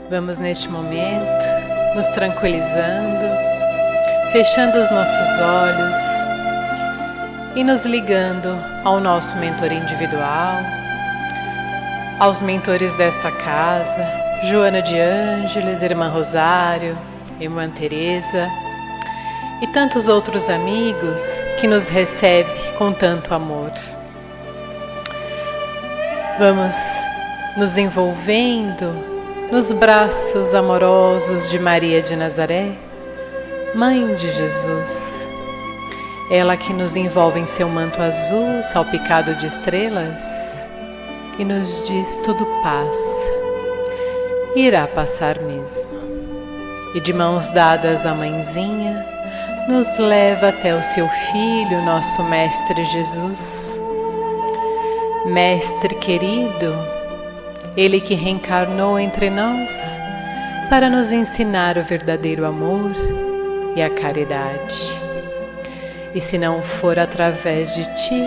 Vamos neste momento nos tranquilizando, fechando os nossos olhos e nos ligando ao nosso mentor individual, aos mentores desta casa, Joana de Ângeles, Irmã Rosário, Irmã Teresa e tantos outros amigos que nos recebem com tanto amor. Vamos nos envolvendo nos braços amorosos de Maria de Nazaré, Mãe de Jesus. Ela que nos envolve em seu manto azul, salpicado de estrelas, e nos diz: tudo passa, irá passar mesmo. E de mãos dadas à Mãezinha, nos leva até o seu Filho, nosso Mestre Jesus. Mestre querido, Ele que reencarnou entre nós para nos ensinar o verdadeiro amor e a caridade. E se não for através de Ti,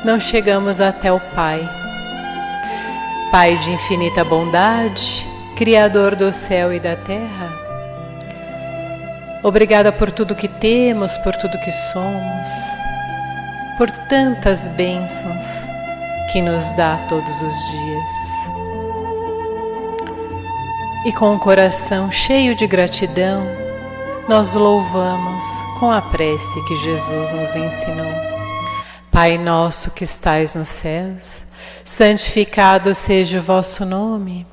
não chegamos até o Pai. Pai de infinita bondade, Criador do céu e da terra, obrigada por tudo que temos, por tudo que somos, por tantas bênçãos que nos dá todos os dias. E com o coração cheio de gratidão, nós louvamos com a prece que Jesus nos ensinou. Pai nosso que estais nos céus, santificado seja o vosso nome.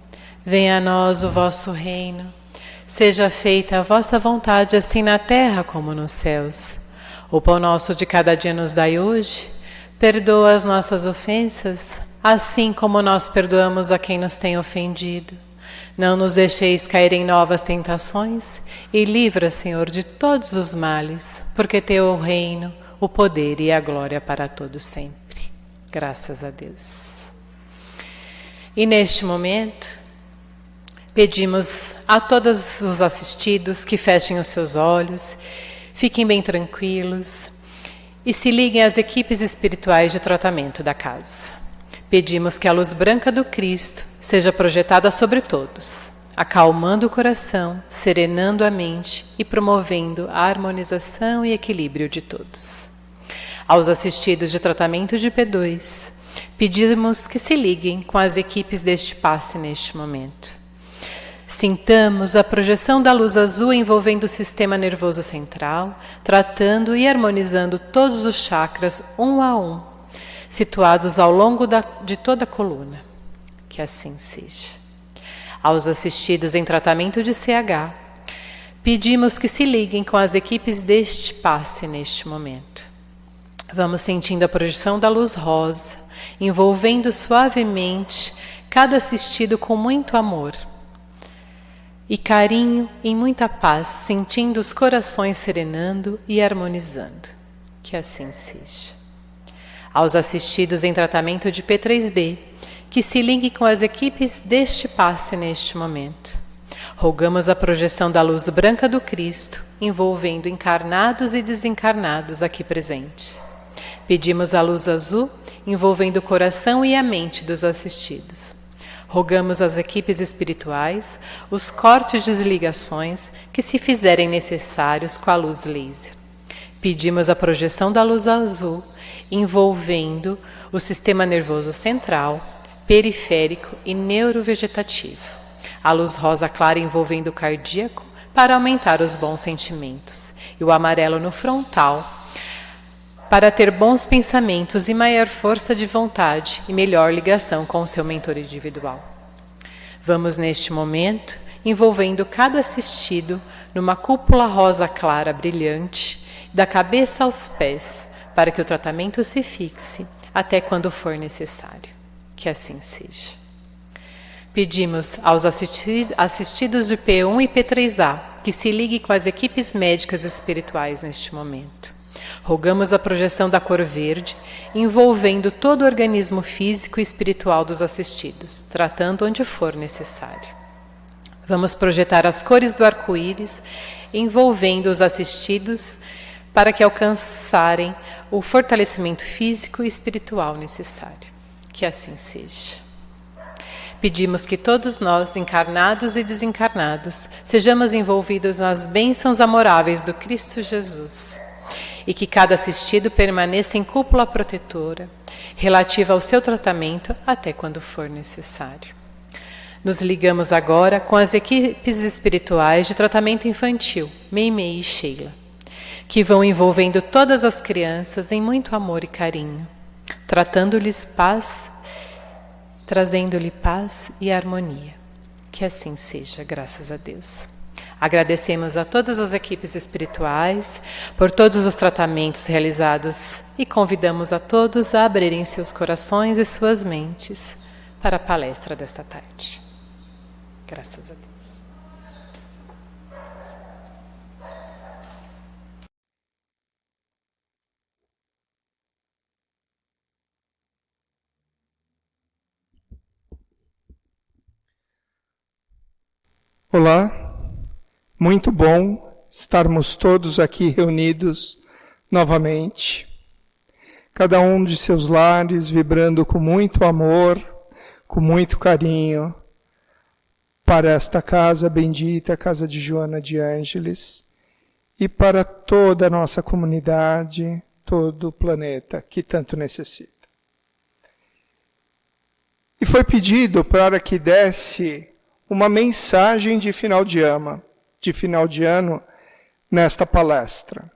Venha a nós o vosso reino. Seja feita a vossa vontade, assim na terra como nos céus. O pão nosso de cada dia nos dai hoje. Perdoa as nossas ofensas, assim como nós perdoamos a quem nos tem ofendido. Não nos deixeis cair em novas tentações e livra, Senhor, de todos os males, porque Teu é o reino, o poder e a glória para todos sempre. Graças a Deus. E neste momento, pedimos a todos os assistidos que fechem os seus olhos, fiquem bem tranquilos e se liguem às equipes espirituais de tratamento da casa. Pedimos que a luz branca do Cristo seja projetada sobre todos, acalmando o coração, serenando a mente e promovendo a harmonização e equilíbrio de todos. Aos assistidos de tratamento de P2, pedimos que se liguem com as equipes deste passe neste momento. Sintamos a projeção da luz azul envolvendo o sistema nervoso central, tratando e harmonizando todos os chakras um a um, situados ao longo de toda a coluna. Que assim seja. Aos assistidos em tratamento de CH, pedimos que se liguem com as equipes deste passe neste momento. Vamos sentindo a projeção da luz rosa, envolvendo suavemente cada assistido com muito amor e carinho e muita paz, sentindo os corações serenando e harmonizando. Que assim seja. Aos assistidos em tratamento de P3B, que se liguem com as equipes deste passe neste momento. Rogamos a projeção da luz branca do Cristo, envolvendo encarnados e desencarnados aqui presentes. Pedimos a luz azul, envolvendo o coração e a mente dos assistidos. Rogamos às equipes espirituais os cortes de desligações que se fizerem necessários com a luz laser. Pedimos a projeção da luz azul, envolvendo o sistema nervoso central, periférico e neurovegetativo. A luz rosa clara envolvendo o cardíaco para aumentar os bons sentimentos. E o amarelo no frontal para ter bons pensamentos e maior força de vontade e melhor ligação com o seu mentor individual. Vamos neste momento envolvendo cada assistido numa cúpula rosa clara brilhante, da cabeça aos pés, para que o tratamento se fixe até quando for necessário. Que assim seja. Pedimos aos assistidos de P1 e P3A que se liguem com as equipes médicas espirituais neste momento. Rogamos a projeção da cor verde, envolvendo todo o organismo físico e espiritual dos assistidos, tratando onde for necessário. Vamos projetar as cores do arco-íris, envolvendo os assistidos, para que alcançarem o fortalecimento físico e espiritual necessário. Que assim seja. Pedimos que todos nós, encarnados e desencarnados, sejamos envolvidos nas bênçãos amoráveis do Cristo Jesus e que cada assistido permaneça em cúpula protetora, relativa ao seu tratamento até quando for necessário. Nos ligamos agora com as equipes espirituais de tratamento infantil, Meimei e Sheila, que vão envolvendo todas as crianças em muito amor e carinho, trazendo-lhe paz e harmonia. Que assim seja, graças a Deus. Agradecemos a todas as equipes espirituais por todos os tratamentos realizados e convidamos a todos a abrirem seus corações e suas mentes para a palestra desta tarde. Graças a Deus. Olá, muito bom estarmos todos aqui reunidos novamente, cada um de seus lares vibrando com muito amor, com muito carinho, para esta casa bendita, casa de Joana de Ângeles, e para toda a nossa comunidade, todo o planeta que tanto necessita. E foi pedido para que desse uma mensagem de final de ano nesta palestra.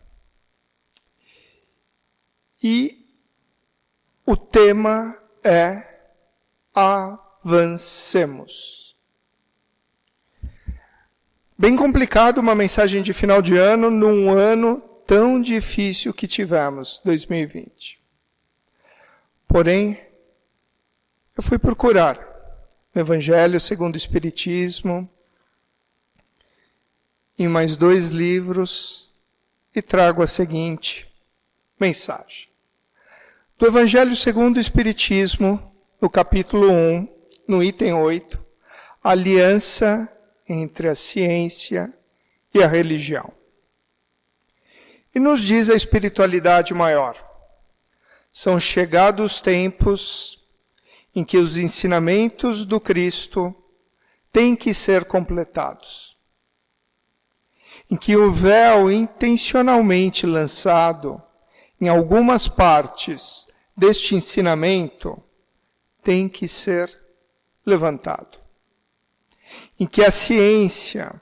E o tema é avancemos. Bem complicado uma mensagem de final de ano num ano tão difícil que tivemos, 2020. Porém, eu fui procurar o Evangelho segundo o Espiritismo, em mais 2 livros, e trago a seguinte mensagem. Do Evangelho segundo o Espiritismo, no capítulo 1, no item 8, aliança entre a ciência e a religião. E nos diz a espiritualidade maior, são chegados os tempos em que os ensinamentos do Cristo têm que ser completados. Em que o véu intencionalmente lançado em algumas partes deste ensinamento tem que ser levantado. Em que a ciência,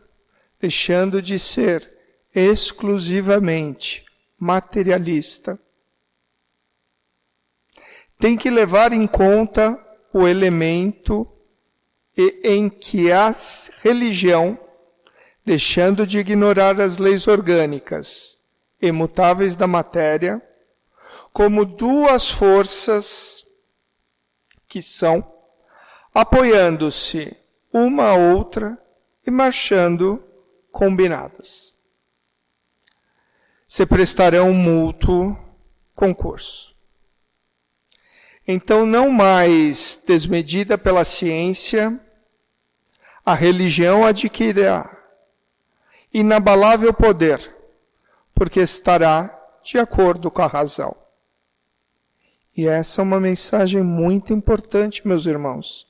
deixando de ser exclusivamente materialista, tem que levar em conta o elemento em que a religião, deixando de ignorar as leis orgânicas, imutáveis da matéria, como 2 forças que são, apoiando-se uma a outra e marchando combinadas. Se prestarão mútuo concurso. Então, não mais desmedida pela ciência, a religião adquirirá inabalável poder, porque estará de acordo com a razão. E essa é uma mensagem muito importante, meus irmãos.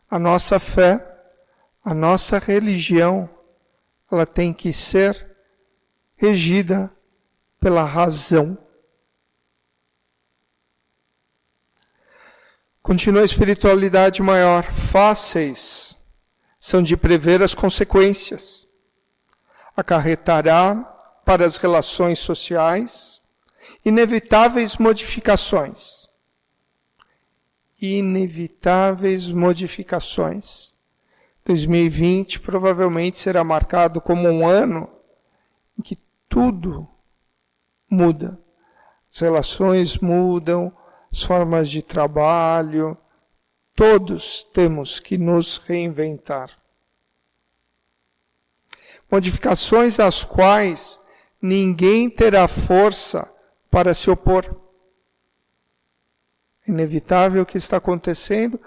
A nossa fé, a nossa religião, ela tem que ser regida pela razão. Continua a espiritualidade maior. Fáceis são de prever as consequências. Acarretará para as relações sociais inevitáveis modificações. Inevitáveis modificações. 2020 provavelmente será marcado como um ano em que tudo muda. As relações mudam, as formas de trabalho, todos temos que nos reinventar. Modificações às quais ninguém terá força para se opor. É inevitável o que está acontecendo,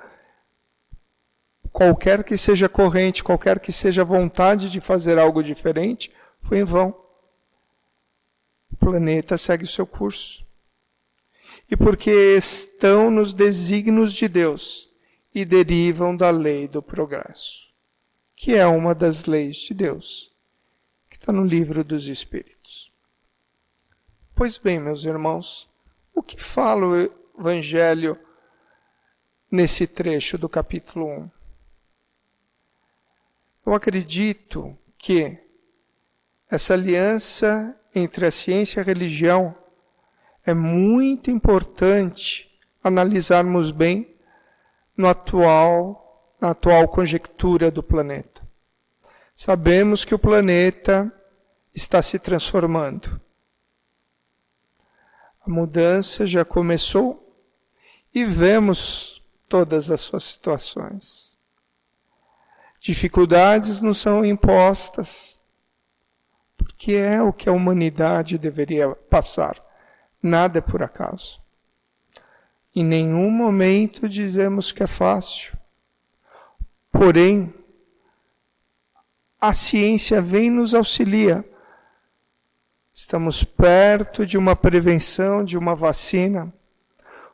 qualquer que seja a corrente, qualquer que seja a vontade de fazer algo diferente, foi em vão. O planeta segue o seu curso. E porque estão nos desígnios de Deus e derivam da lei do progresso, que é uma das leis de Deus, que está no livro dos Espíritos. Pois bem, meus irmãos, o que fala o Evangelho nesse trecho do capítulo 1? Eu acredito que essa aliança entre a ciência e a religião é muito importante analisarmos bem na atual conjectura do planeta. Sabemos que o planeta está se transformando. A mudança já começou e vemos todas as suas situações. Dificuldades nos são impostas, porque é o que a humanidade deveria passar. Nada é por acaso. Em nenhum momento dizemos que é fácil. Porém, a ciência vem e nos auxilia. Estamos perto de uma prevenção, de uma vacina.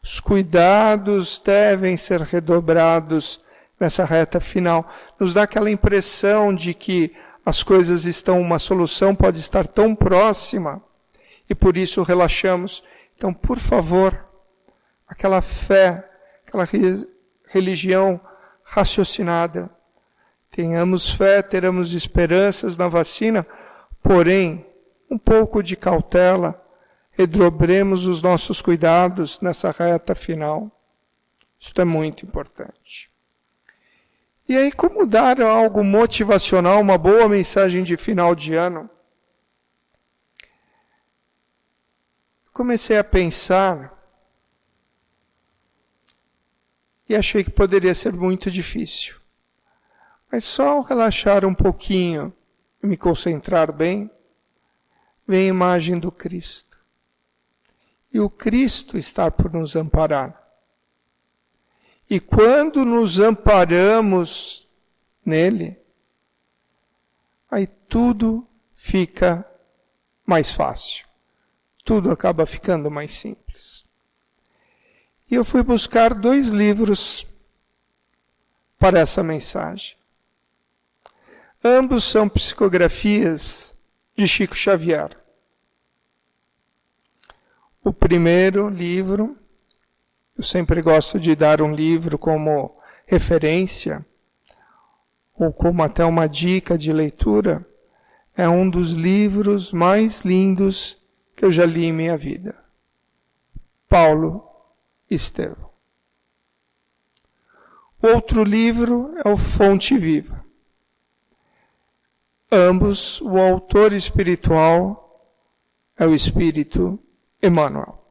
Os cuidados devem ser redobrados nessa reta final. Nos dá aquela impressão de que as coisas estão, uma solução pode estar tão próxima e por isso relaxamos. Então, por favor, aquela fé, aquela religião raciocinada, tenhamos fé, teremos esperanças na vacina, porém, um pouco de cautela, redobremos os nossos cuidados nessa reta final. Isso é muito importante. E aí, como dar algo motivacional, uma boa mensagem de final de ano? Comecei a pensar e achei que poderia ser muito difícil. Mas só ao relaxar um pouquinho e me concentrar bem, vem a imagem do Cristo. E o Cristo está por nos amparar. E quando nos amparamos nele, aí tudo fica mais fácil. Tudo acaba ficando mais simples. E eu fui buscar 2 livros para essa mensagem. Ambos são psicografias de Chico Xavier. O primeiro livro, eu sempre gosto de dar um livro como referência, ou como até uma dica de leitura, é um dos livros mais lindos que eu já li em minha vida. Paulo Estevão. O outro livro é o Fonte Viva. Ambos, o autor espiritual é o Espírito Emmanuel.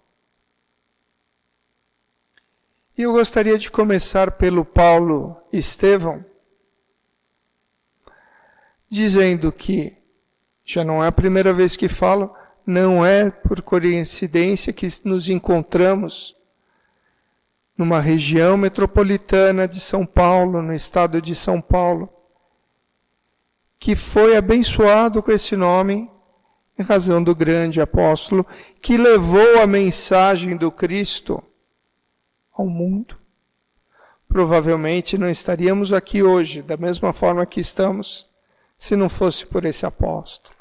E eu gostaria de começar pelo Paulo Estevão, dizendo que, já não é a primeira vez que falo, não é por coincidência que nos encontramos numa região metropolitana de São Paulo, no estado de São Paulo, que foi abençoado com esse nome em razão do grande apóstolo que levou a mensagem do Cristo ao mundo. Provavelmente não estaríamos aqui hoje, da mesma forma que estamos, se não fosse por esse apóstolo.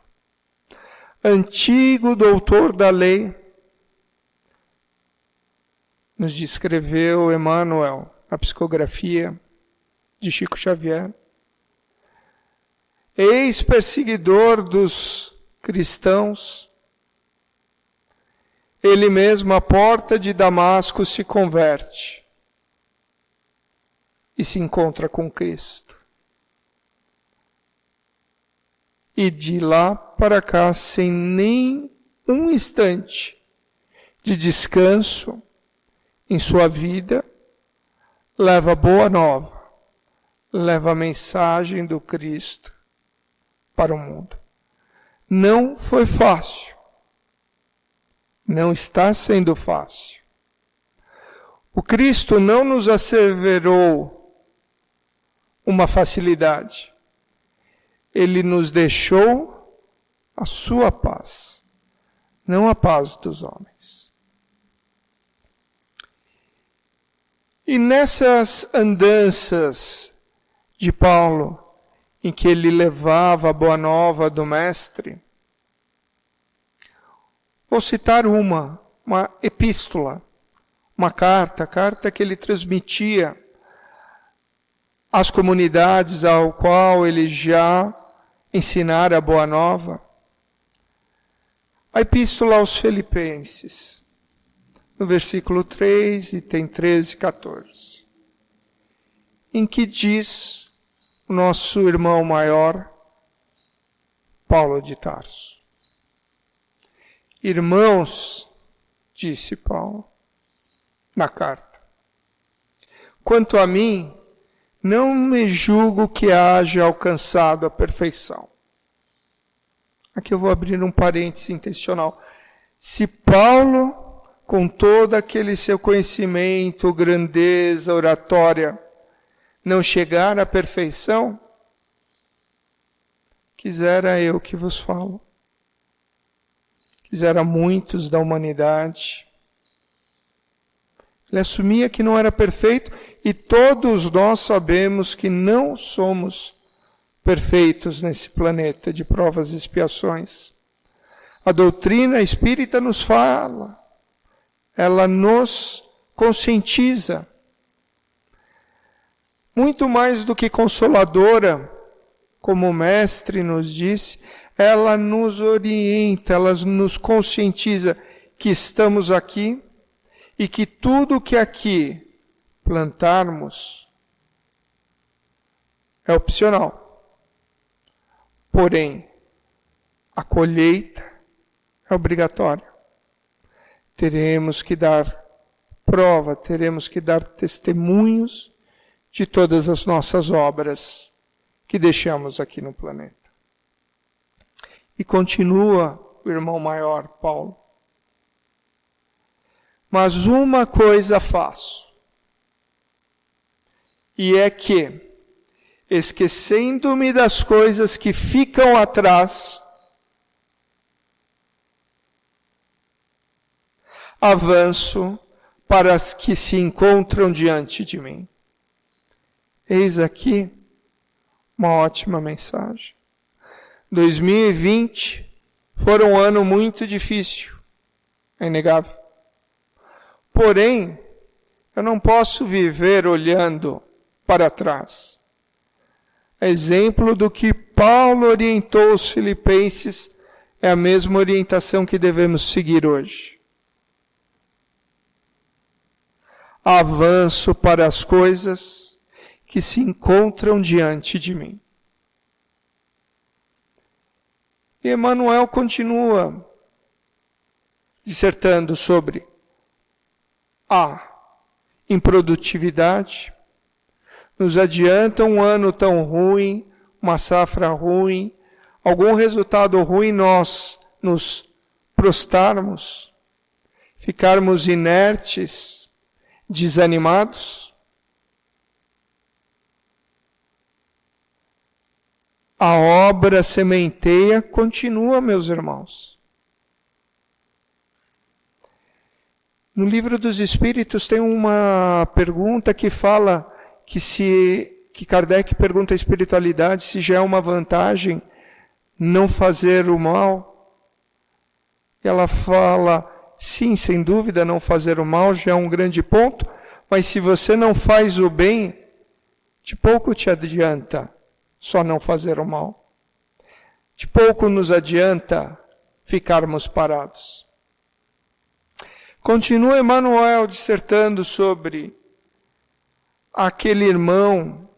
Antigo doutor da lei, nos descreveu Emmanuel, a psicografia de Chico Xavier. Ex-perseguidor dos cristãos, ele mesmo à porta de Damasco se converte e se encontra com Cristo. E de lá para cá, sem nem um instante de descanso em sua vida, leva a boa nova, leva a mensagem do Cristo para o mundo. Não foi fácil. Não está sendo fácil. O Cristo não nos asseverou uma facilidade. Ele nos deixou a sua paz, não a paz dos homens. E nessas andanças de Paulo, em que ele levava a boa nova do Mestre, vou citar uma epístola, uma carta que ele transmitia às comunidades ao qual ele já ensinara a boa nova. A epístola aos Filipenses, no versículo 3, e tem 13 e 14, em que diz o nosso irmão maior, Paulo de Tarso: irmãos, disse Paulo na carta, quanto a mim, não me julgo que haja alcançado a perfeição. Aqui eu vou abrir um parêntese intencional. Se Paulo, com todo aquele seu conhecimento, grandeza, oratória, não chegar à perfeição, quisera eu que vos falo. Quisera muitos da humanidade. Ele assumia que não era perfeito e todos nós sabemos que não somos perfeitos nesse planeta de provas e expiações. A doutrina espírita nos fala, ela nos conscientiza. Muito mais do que consoladora, como o Mestre nos disse, ela nos orienta, ela nos conscientiza que estamos aqui e que tudo que aqui plantarmos é opcional. Porém, a colheita é obrigatória. Teremos que dar prova, teremos que dar testemunhos de todas as nossas obras que deixamos aqui no planeta. E continua o irmão maior, Paulo. Mas uma coisa faço, e é que, esquecendo-me das coisas que ficam atrás, avanço para as que se encontram diante de mim. Eis aqui uma ótima mensagem. 2020 foi um ano muito difícil, é inegável. Porém, eu não posso viver olhando para trás. Exemplo do que Paulo orientou os filipenses é a mesma orientação que devemos seguir hoje. Avanço para as coisas que se encontram diante de mim. E Emmanuel continua dissertando sobre a improdutividade. Nos adianta um ano tão ruim, uma safra ruim, algum resultado ruim, nós nos prostrarmos, ficarmos inertes, desanimados? A obra sementeia continua, meus irmãos. No Livro dos Espíritos tem uma pergunta que fala que Kardec pergunta à espiritualidade se já é uma vantagem não fazer o mal. E ela fala, sim, sem dúvida, não fazer o mal já é um grande ponto, mas se você não faz o bem, de pouco te adianta só não fazer o mal. De pouco nos adianta ficarmos parados. Continua Emmanuel dissertando sobre aquele irmão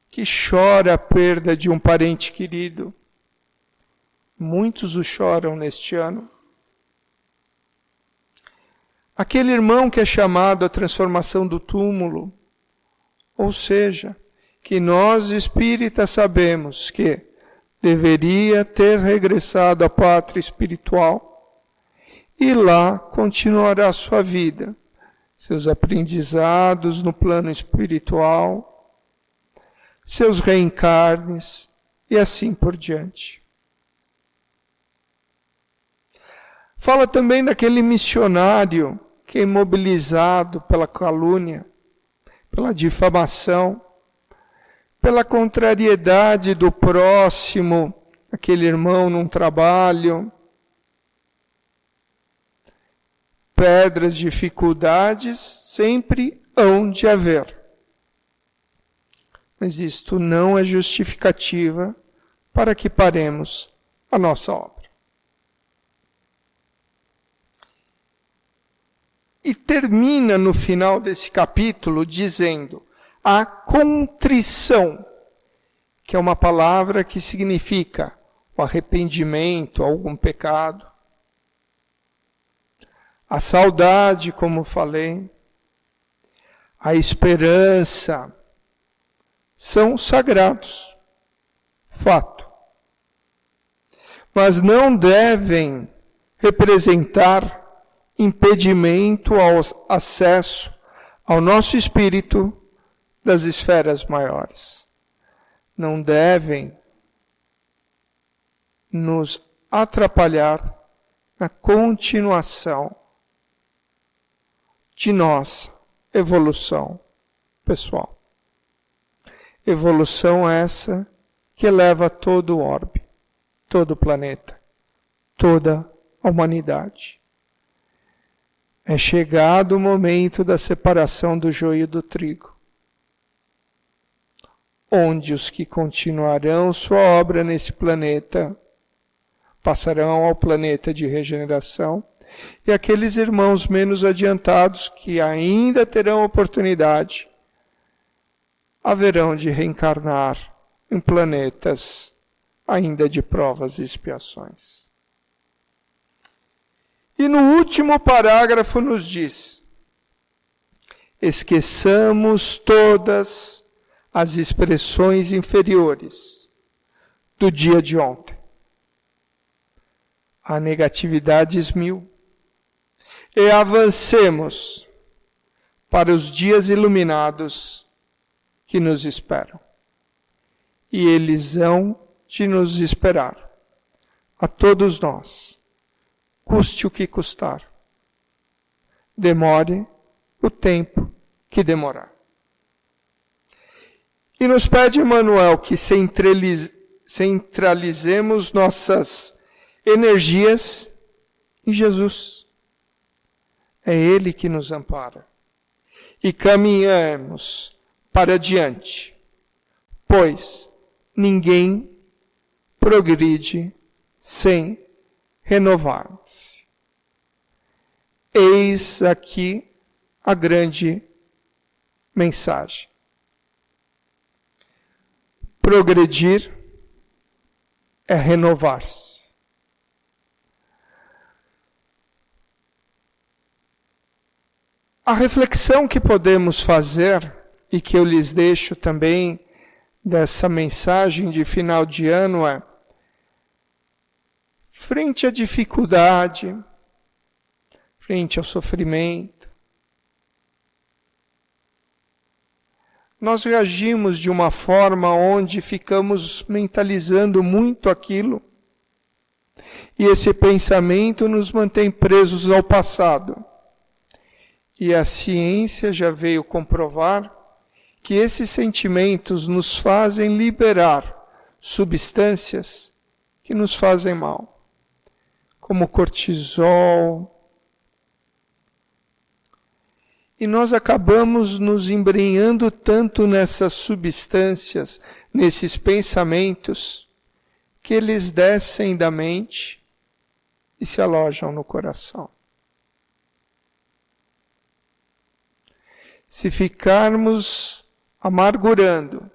que chora a perda de um parente querido. Muitos o choram neste ano. Aquele irmão que é chamado à transformação do túmulo, ou seja, que nós espíritas sabemos que deveria ter regressado à pátria espiritual e lá continuará sua vida, seus aprendizados no plano espiritual, seus reencarnes e assim por diante. Fala também daquele missionário que é imobilizado pela calúnia, pela difamação, pela contrariedade do próximo, aquele irmão num trabalho, pedras, dificuldades, sempre hão de haver. Mas isto não é justificativa para que paremos a nossa obra. E termina no final desse capítulo dizendo a contrição, que é uma palavra que significa o arrependimento, algum pecado. A saudade, como falei, a esperança, são sagrados, fato. Mas não devem representar impedimento ao acesso ao nosso espírito das esferas maiores. Não devem nos atrapalhar na continuação de nossa evolução pessoal. Evolução essa que eleva todo o orbe, todo o planeta, toda a humanidade. É chegado o momento da separação do joio e do trigo, onde os que continuarão sua obra nesse planeta passarão ao planeta de regeneração, e aqueles irmãos menos adiantados que ainda terão oportunidade haverão de reencarnar em planetas ainda de provas e expiações. E no último parágrafo nos diz: esqueçamos todas as expressões inferiores do dia de ontem. A negatividade esmiu. E avancemos para os dias iluminados que nos esperam. E eles hão de nos esperar, a todos nós, custe o que custar. Demore o tempo que demorar. E nos pede Emmanuel que centralizemos nossas energias em Jesus. É Ele que nos ampara. E caminhamos para diante, pois ninguém progride sem renovar-se. Eis aqui a grande mensagem. Progredir é renovar-se. A reflexão que podemos fazer, e que eu lhes deixo também dessa mensagem de final de ano é: frente à dificuldade, frente ao sofrimento, nós reagimos de uma forma onde ficamos mentalizando muito aquilo, e esse pensamento nos mantém presos ao passado. E a ciência já veio comprovar que esses sentimentos nos fazem liberar substâncias que nos fazem mal, como cortisol. E nós acabamos nos embrenhando tanto nessas substâncias, nesses pensamentos, que eles descem da mente e se alojam no coração. Se ficarmos amargurando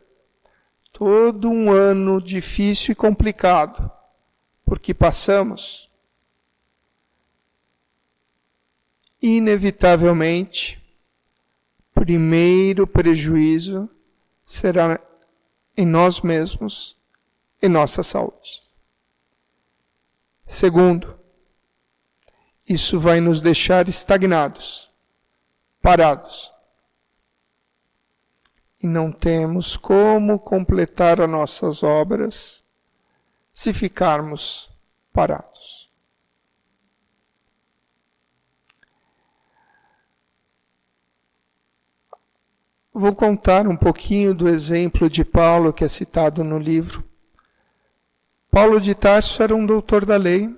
todo um ano difícil e complicado, porque passamos, inevitavelmente, primeiro prejuízo será em nós mesmos, em nossa saúde. Segundo, isso vai nos deixar estagnados, parados. E não temos como completar as nossas obras se ficarmos parados. Vou contar um pouquinho do exemplo de Paulo que é citado no livro. Paulo de Tarso era um doutor da lei.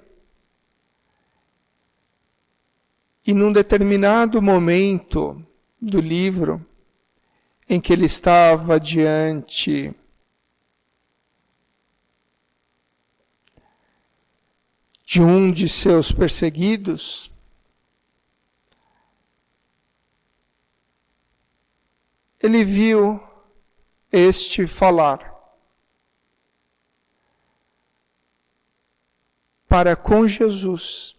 E num determinado momento do livro, em que ele estava diante de um de seus perseguidos, ele viu este falar para com Jesus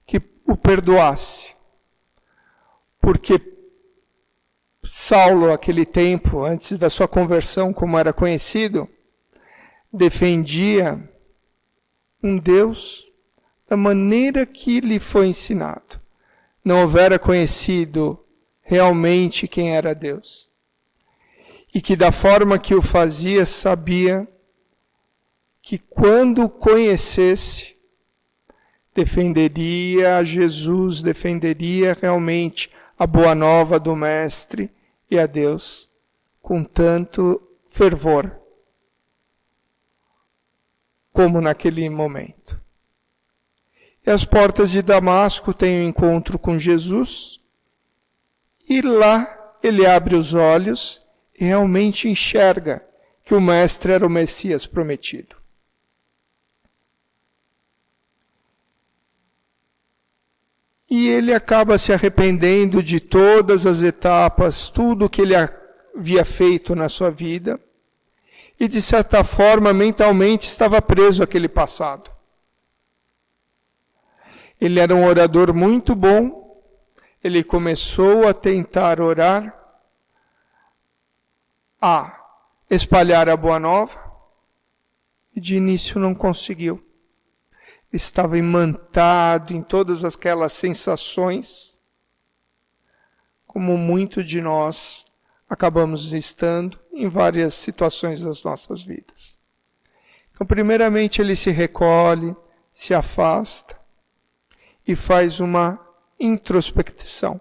que o perdoasse, porque Saulo, naquele tempo, antes da sua conversão, como era conhecido, defendia um Deus da maneira que lhe foi ensinado. Não houvera conhecido realmente quem era Deus. E que da forma que o fazia, sabia que quando o conhecesse, defenderia Jesus, defenderia realmente a boa nova do Mestre e a Deus com tanto fervor como naquele momento. E às portas de Damasco tem um encontro com Jesus e lá ele abre os olhos e realmente enxerga que o Mestre era o Messias prometido. E ele acaba se arrependendo de todas as etapas, tudo que ele havia feito na sua vida. E de certa forma, mentalmente, estava preso àquele passado. Ele era um orador muito bom. Ele começou a tentar orar, a espalhar a boa nova. E de início não conseguiu. Estava imantado em todas aquelas sensações, como muitos de nós acabamos estando em várias situações das nossas vidas. Então, primeiramente, ele se recolhe, se afasta e faz uma introspecção.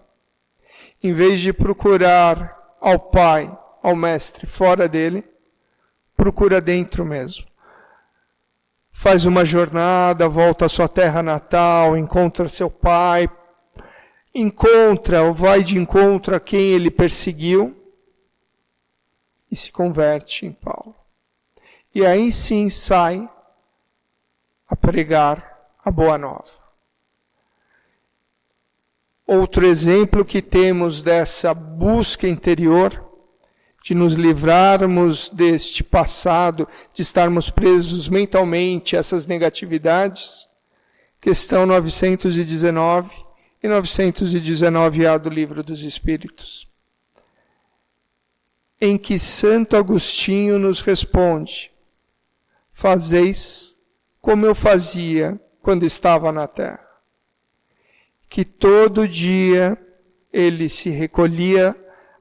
Em vez de procurar ao Pai, ao Mestre, fora dele, procura dentro mesmo. Faz uma jornada, volta à sua terra natal, encontra seu pai, encontra ou vai de encontro a quem ele perseguiu e se converte em Paulo. E aí sim sai a pregar a boa nova. Outro exemplo que temos dessa busca interior, de nos livrarmos deste passado, de estarmos presos mentalmente a essas negatividades, questão 919 e 919A do Livro dos Espíritos, em que Santo Agostinho nos responde: fazeis como eu fazia quando estava na terra. Que todo dia ele se recolhia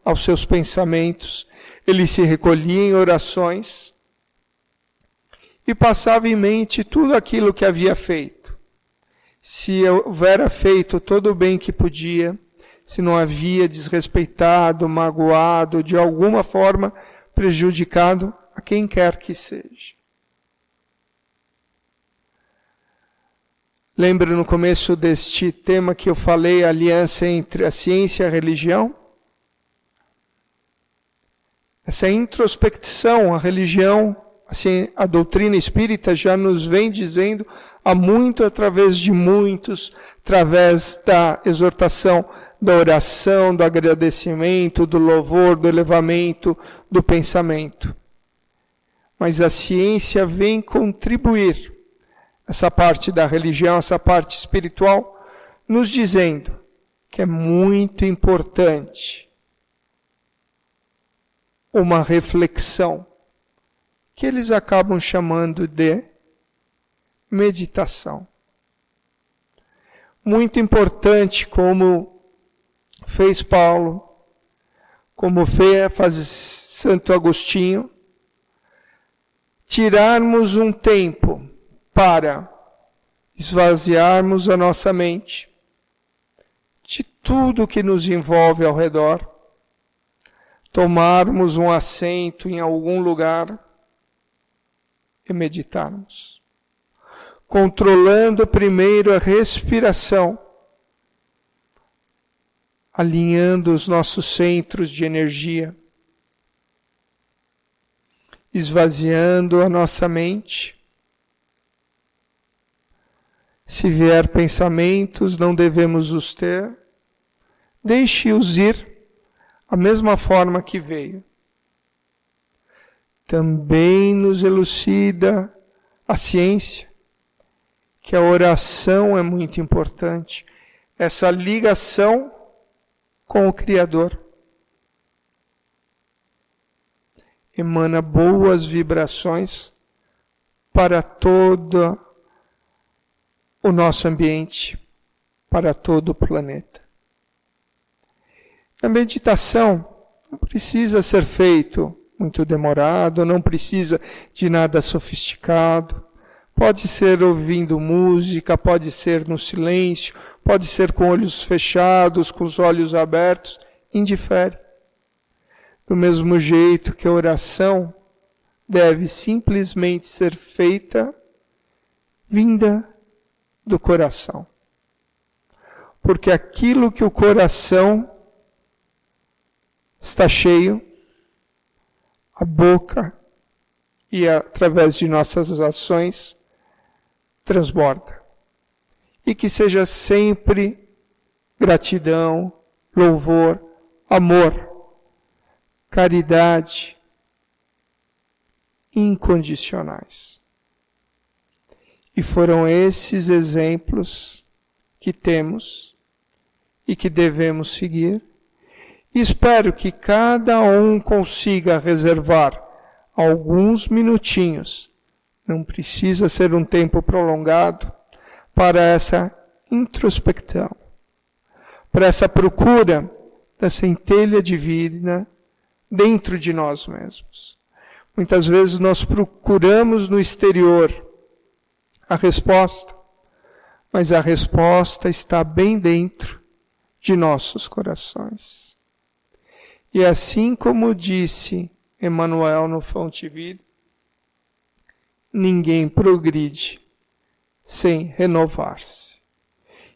aos seus pensamentos, ele se recolhia em orações e passava em mente tudo aquilo que havia feito. Se houvera feito todo o bem que podia, se não havia desrespeitado, magoado, de alguma forma prejudicado a quem quer que seja. Lembra no começo deste tema que eu falei a aliança entre a ciência e a religião? Essa introspecção, a religião, assim, a doutrina espírita já nos vem dizendo há muito, através de muitos, através da exortação, da oração, do agradecimento, do louvor, do elevamento, do pensamento. Mas a ciência vem contribuir, essa parte da religião, essa parte espiritual, nos dizendo que é muito importante uma reflexão, que eles acabam chamando de meditação. Muito importante, como fez Paulo, como faz Santo Agostinho, tirarmos um tempo para esvaziarmos a nossa mente de tudo que nos envolve ao redor, tomarmos um assento em algum lugar e meditarmos. Controlando primeiro a respiração, alinhando os nossos centros de energia, esvaziando a nossa mente. Se vier pensamentos, não devemos os ter. Deixe-os ir a mesma forma que veio. Também nos elucida a ciência que a oração é muito importante. Essa ligação com o Criador emana boas vibrações para todo o nosso ambiente, para todo o planeta. A meditação não precisa ser feito muito demorado, não precisa de nada sofisticado. Pode ser ouvindo música, pode ser no silêncio, pode ser com olhos fechados, com os olhos abertos, indifere. Do mesmo jeito que a oração deve simplesmente ser feita vinda do coração. Porque aquilo que o coração está cheio, a boca e através de nossas ações transborda. E que seja sempre gratidão, louvor, amor, caridade incondicionais. E foram esses exemplos que temos e que devemos seguir. E espero que cada um consiga reservar alguns minutinhos, não precisa ser um tempo prolongado, para essa introspecção, para essa procura da centelha divina dentro de nós mesmos. Muitas vezes nós procuramos no exterior a resposta, mas a resposta está bem dentro de nossos corações. E assim como disse Emmanuel no Fonte Vida, ninguém progride sem renovar-se.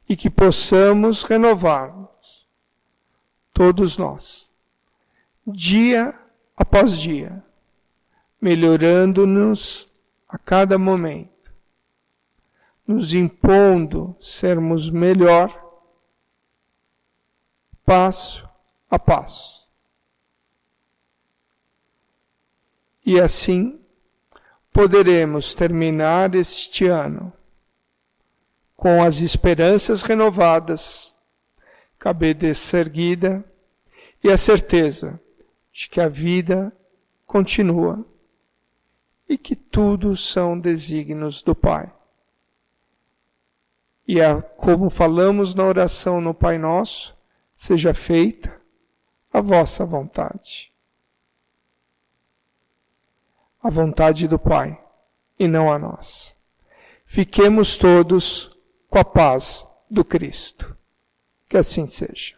E que possamos renovar-nos, todos nós, dia após dia, melhorando-nos a cada momento, nos impondo sermos melhor, passo a passo. E assim, poderemos terminar este ano com as esperanças renovadas, cabeça erguida e a certeza de que a vida continua e que tudo são desígnios do Pai. E como falamos na oração no Pai Nosso, seja feita a vossa vontade. A vontade do Pai, e não a nossa. Fiquemos todos com a paz do Cristo. Que assim seja.